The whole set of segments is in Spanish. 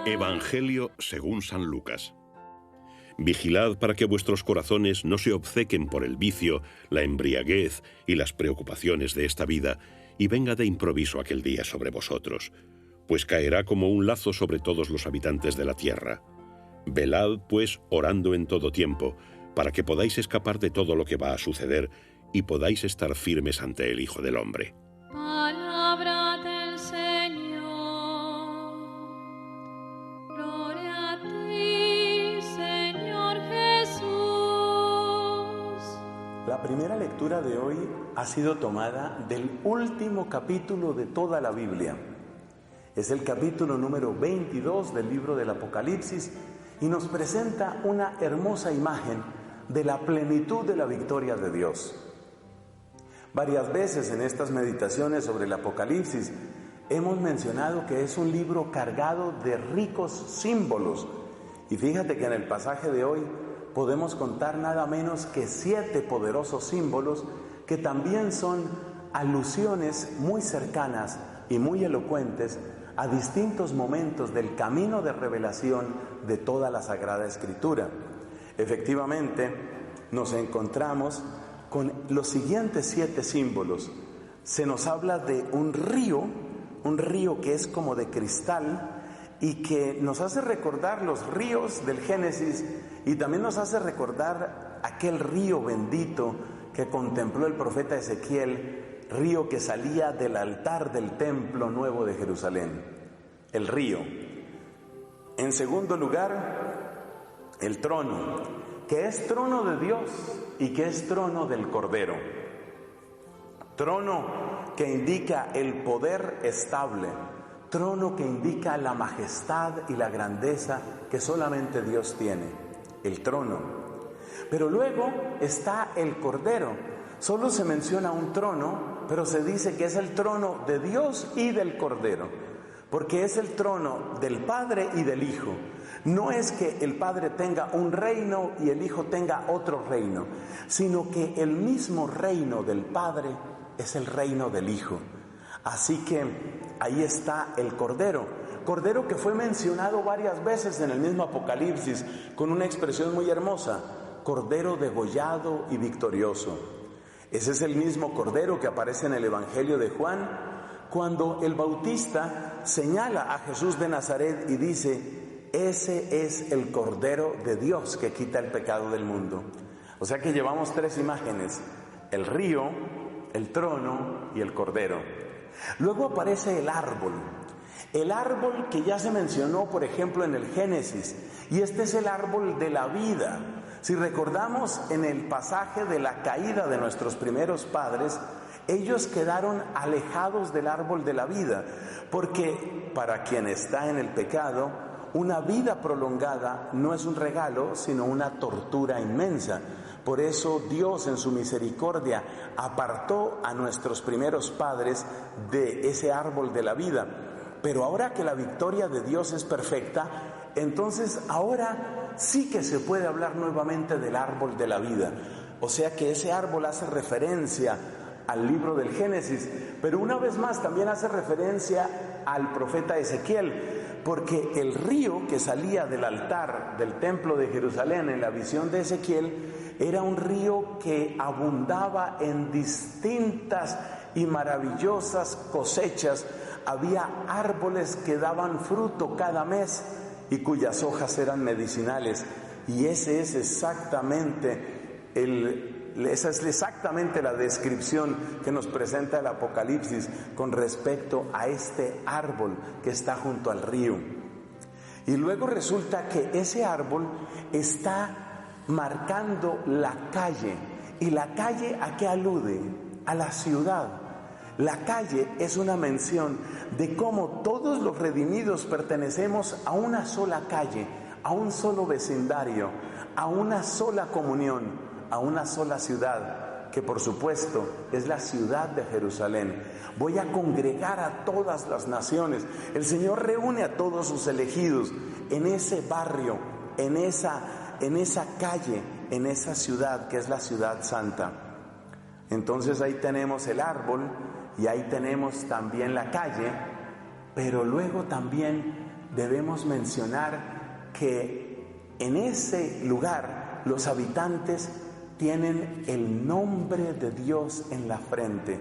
Evangelio según San Lucas. Vigilad para que vuestros corazones no se obcequen por el vicio, la embriaguez y las preocupaciones de esta vida, y venga de improviso aquel día sobre vosotros, pues caerá como un lazo sobre todos los habitantes de la tierra. Velad, pues, orando en todo tiempo, para que podáis escapar de todo lo que va a suceder y podáis estar firmes ante el Hijo del Hombre. Palabra del Señor. Gloria a ti, Señor Jesús. La primera lectura de hoy ha sido tomada del último capítulo de toda la Biblia. Es el capítulo número 22 del libro del Apocalipsis y nos presenta una hermosa imagen de la plenitud de la victoria de Dios. Varias veces en estas meditaciones sobre el Apocalipsis hemos mencionado que es un libro cargado de ricos símbolos. Y fíjate que en el pasaje de hoy podemos contar nada menos que 7 poderosos símbolos que también son alusiones muy cercanas y muy elocuentes a distintos momentos del camino de revelación de toda la Sagrada Escritura. Efectivamente, nos encontramos con los siguientes 7 símbolos. Se nos habla de un río que es como de cristal y que nos hace recordar los ríos del Génesis y también nos hace recordar aquel río bendito que contempló el profeta Ezequiel, río que salía del altar del templo nuevo de Jerusalén, el río. En segundo lugar, el trono, que es trono de Dios y que es trono del Cordero. Trono que indica el poder estable, trono que indica la majestad y la grandeza que solamente Dios tiene, el trono. Pero luego está el Cordero. Solo se menciona un trono, pero se dice que es el trono de Dios y del Cordero, porque es el trono del Padre y del Hijo. No es que el Padre tenga un reino y el Hijo tenga otro reino, sino que el mismo reino del Padre es el reino del Hijo. Así que ahí está el Cordero que fue mencionado varias veces en el mismo Apocalipsis con una expresión muy hermosa: Cordero degollado y victorioso. Ese es el mismo Cordero que aparece en el Evangelio de Juan cuando el Bautista señala a Jesús de Nazaret y dice: ese es el Cordero de Dios que quita el pecado del mundo. O sea que llevamos 3 imágenes: el río, el trono y el Cordero. Luego aparece el árbol que ya se mencionó, por ejemplo, en el Génesis, y este es el árbol de la vida. Si recordamos en el pasaje de la caída de nuestros primeros padres, ellos quedaron alejados del árbol de la vida, porque para quien está en el pecado, una vida prolongada no es un regalo, sino una tortura inmensa. Por eso Dios en su misericordia apartó a nuestros primeros padres de ese árbol de la vida. Pero ahora que la victoria de Dios es perfecta, entonces ahora sí que se puede hablar nuevamente del árbol de la vida. O sea que ese árbol hace referencia al libro del Génesis, pero una vez más también hace referencia al profeta Ezequiel, porque el río que salía del altar del templo de Jerusalén en la visión de Ezequiel era un río que abundaba en distintas y maravillosas cosechas. Había árboles que daban fruto cada mes y cuyas hojas eran medicinales, y esa es exactamente la descripción que nos presenta el Apocalipsis con respecto a este árbol que está junto al río. Y luego resulta que ese árbol está marcando la calle. ¿Y la calle a qué alude? A la ciudad. La calle es una mención de cómo todos los redimidos pertenecemos a una sola calle, a un solo vecindario, a una sola comunión, a una sola ciudad, que por supuesto es la ciudad de Jerusalén. Voy a congregar a todas las naciones. El Señor reúne a todos sus elegidos en ese barrio, en esa calle, en esa ciudad que es la ciudad santa. Entonces ahí tenemos el árbol y ahí tenemos también la calle, pero luego también debemos mencionar que en ese lugar los habitantes tienen el nombre de Dios en la frente.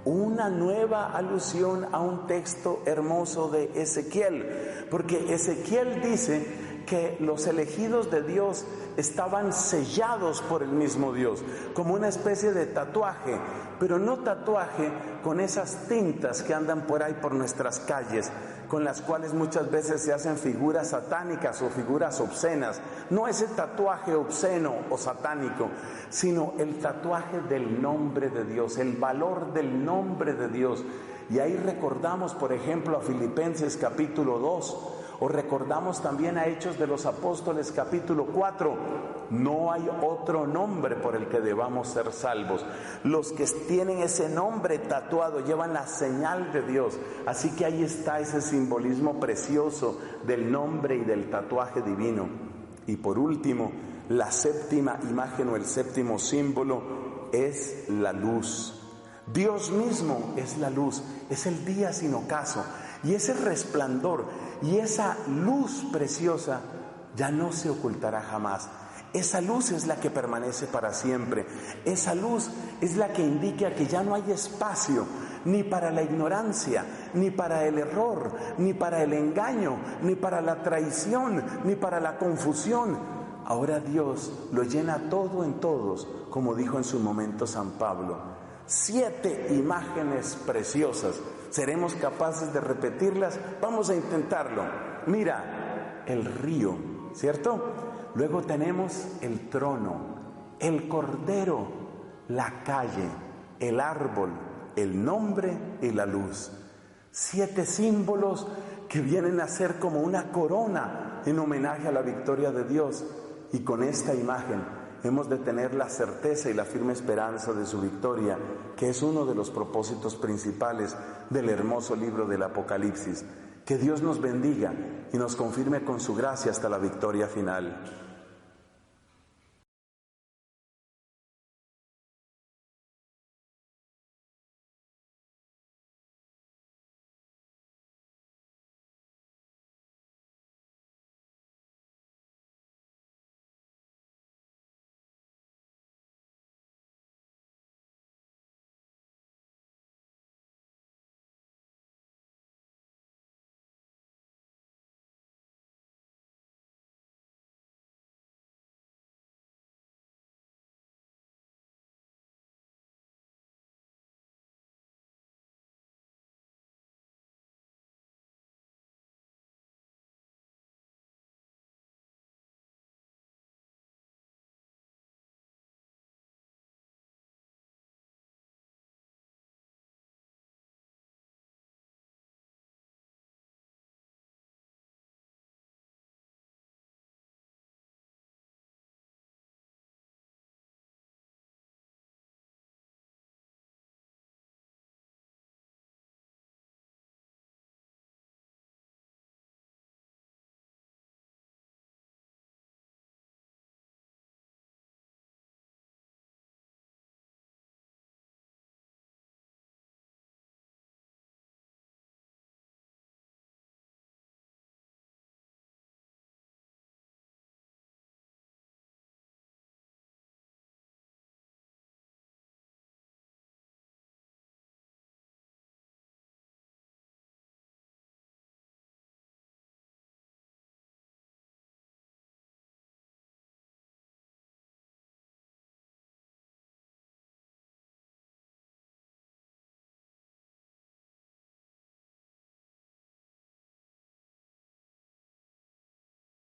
Una nueva alusión a un texto hermoso de Ezequiel, porque Ezequiel dice que los elegidos de Dios estaban sellados por el mismo Dios, como una especie de tatuaje, pero no tatuaje con esas tintas que andan por ahí por nuestras calles, con las cuales muchas veces se hacen figuras satánicas o figuras obscenas. No ese tatuaje obsceno o satánico, sino el tatuaje del nombre de Dios, el valor del nombre de Dios. Y ahí recordamos, por ejemplo, a Filipenses capítulo 2, o recordamos también a Hechos de los Apóstoles capítulo 4. No hay otro nombre por el que debamos ser salvos. Los que tienen ese nombre tatuado llevan la señal de Dios. Así que ahí está ese simbolismo precioso del nombre y del tatuaje divino. Y por último, la séptima imagen o el séptimo símbolo es la luz. Dios mismo es la luz, es el día sin ocaso. Y ese resplandor y esa luz preciosa ya no se ocultará jamás. Esa luz es la que permanece para siempre. Esa luz es la que indica que ya no hay espacio ni para la ignorancia, ni para el error, ni para el engaño, ni para la traición, ni para la confusión. Ahora Dios lo llena todo en todos, como dijo en su momento San Pablo. 7 imágenes preciosas. ¿Seremos capaces de repetirlas? Vamos a intentarlo. Mira, el río, ¿cierto? Luego tenemos el trono, el cordero, la calle, el árbol, el nombre y la luz. 7 símbolos que vienen a ser como una corona en homenaje a la victoria de Dios. Y con esta imagen hemos de tener la certeza y la firme esperanza de su victoria, que es uno de los propósitos principales del hermoso libro del Apocalipsis. Que Dios nos bendiga y nos confirme con su gracia hasta la victoria final.